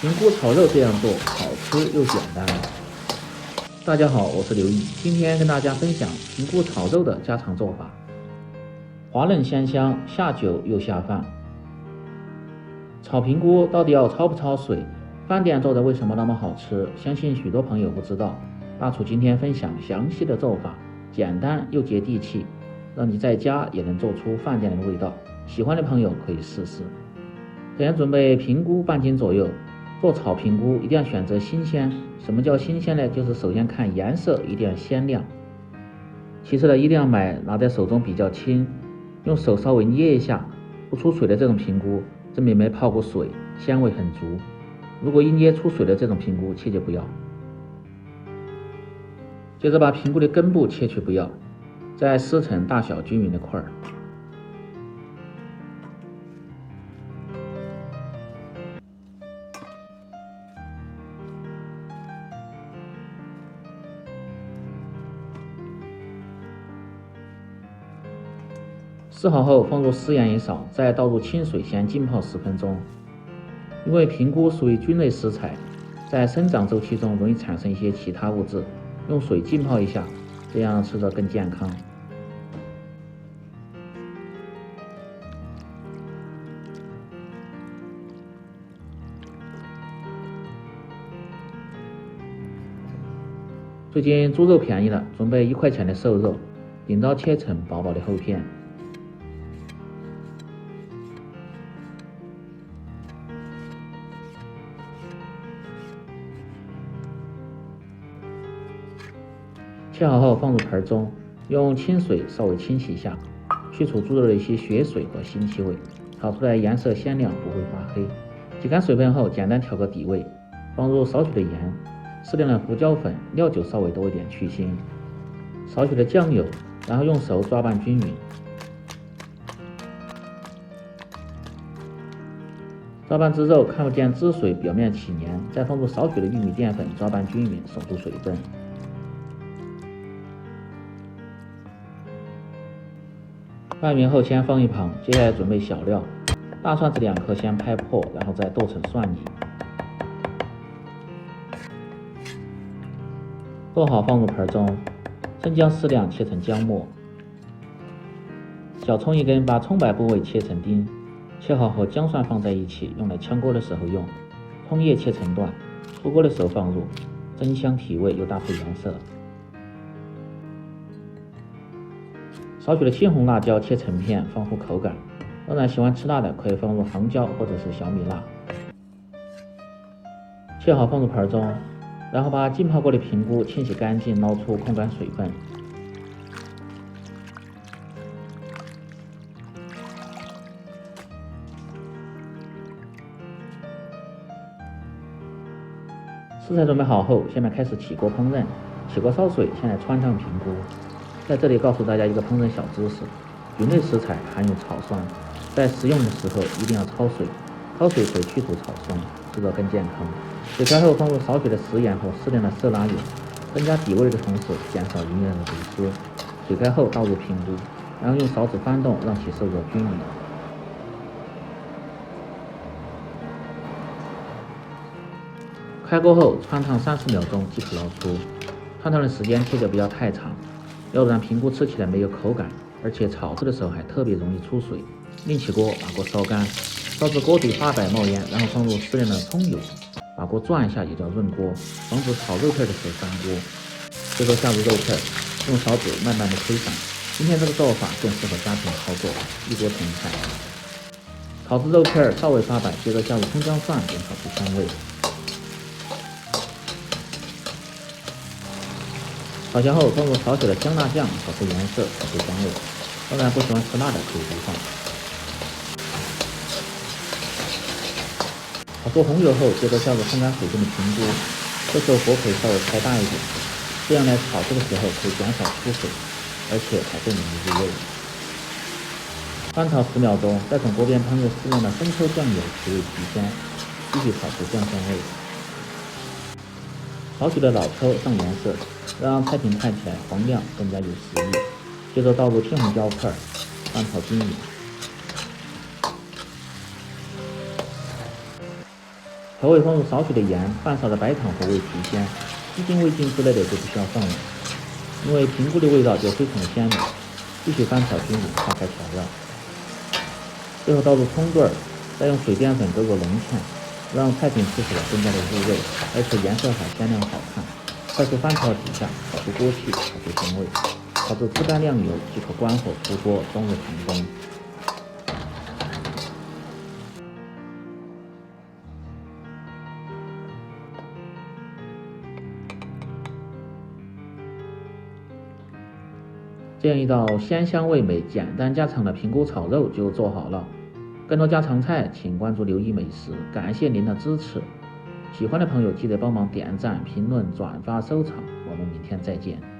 评估炒肉这样做，好吃又简单。大家好，我是刘毅，今天跟大家分享评估炒肉的家常做法，滑嫩鲜香，下酒又下饭。炒评估到底要焯不焯水？饭店做的为什么那么好吃？相信许多朋友不知道，大厨今天分享详细的做法，简单又接地气，让你在家也能做出饭店的味道。喜欢的朋友可以试试。首先准备评估半斤左右。做炒评估一定要选择新鲜。什么叫新鲜呢？就是首先看颜色一定要鲜亮，其次呢一定要买拿在手中比较轻，用手稍微捏一下不出水的这种评估，证明没泡过水，鲜味很足。如果一捏出水的这种评估，切记不要。接着把评估的根部切去不要，再撕成大小均匀的块儿。撕好后放入食盐一勺，再倒入清水先浸泡10分钟。因为评估属于菌类食材，在生长周期中容易产生一些其他物质，用水浸泡一下，这样吃着更健康。最近猪肉便宜了，准备1块钱的瘦肉，顶刀切成薄薄的厚片。切好后放入盆中，用清水稍微清洗一下，去除猪肉的一些血水和腥气味，炒出来颜色鲜亮，不会发黑。挤干水分后，简单调个底味，放入少许的盐，适量的胡椒粉，料酒稍微多一点去腥，少许的酱油，然后用手抓拌均匀。抓拌至肉看不见汁水，表面起黏，再放入少许的玉米淀粉，抓拌均匀，守住水分。拌匀后先放一旁，接下来准备小料。大蒜子2颗先拍破，然后再剁成蒜泥。剁好放入盆中，生姜适量切成姜末。小葱1根，把葱白部位切成丁。切好后姜蒜放在一起，用来炝锅的时候用。葱叶切成段，出锅的时候放入，增香提味又搭配颜色。少许的青红辣椒切成片，丰富口感。当然喜欢吃辣的可以放入杭椒或者是小米辣。切好放入盆中，然后把浸泡过的评估清洗干净，捞出控干水分。食材准备好后，下面开始起锅烹饪。起锅烧水，先来汆烫评估。在这里告诉大家一个烹饪小知识，菌类食材含有草酸，在食用的时候一定要焯水，焯水可以去除草酸，吃着更健康。水开后放入少许的食盐和适量的色拉油，增加底味的同时减少营养的流失。水开后倒入评估，然后用勺子翻动，让其受热均匀。开锅后汆烫30秒钟即可捞出，汆烫的时间切得不要太长，要不然评估吃起来没有口感，而且炒制的时候还特别容易出水。另起锅，把锅烧干，烧至锅底发白冒烟，然后放入适量的葱油，把锅转一下，也叫润锅，防止炒肉片的时候翻锅。接着下入肉片，用勺子慢慢的推散。今天这个做法更适合家庭操作，一锅成菜。炒至肉片稍微发白，接着下入葱姜蒜，煸炒出香味。炒香后放入少许的香辣酱，炒出颜色，炒出香味。当然不喜欢吃辣的可以不放。炒出红油后，接着下入烘干水分的评估，这时候火可以稍微开大一点，这样来炒制的时候可以减少出水，而且还更容易入味。翻炒10秒钟，再从锅边喷入适量的生抽酱油，提味提鲜，继续炒出酱香味。少许的老抽上颜色，让菜品看起来黄亮，更加有食欲。接着倒入青红椒片，翻炒均匀。调味放入少许的盐，半勺的白糖和味提鲜，鸡精、味精之类的就不需要放了，因为平菇的味道就非常的鲜美。继续翻炒均匀，划开调料。最后倒入葱段，再用水淀粉勾个浓芡，让菜品吃起来更加的入味，而且颜色还鲜亮好看。快速翻炒几下，炒出锅气，炒出鲜味，炒至自干亮油即可关火出锅，终日成功。这样一道鲜香味美、简单家常的平菇炒肉就做好了。更多家常菜，请关注刘一美食。感谢您的支持，喜欢的朋友记得帮忙点赞、评论、转发、收藏。我们明天再见。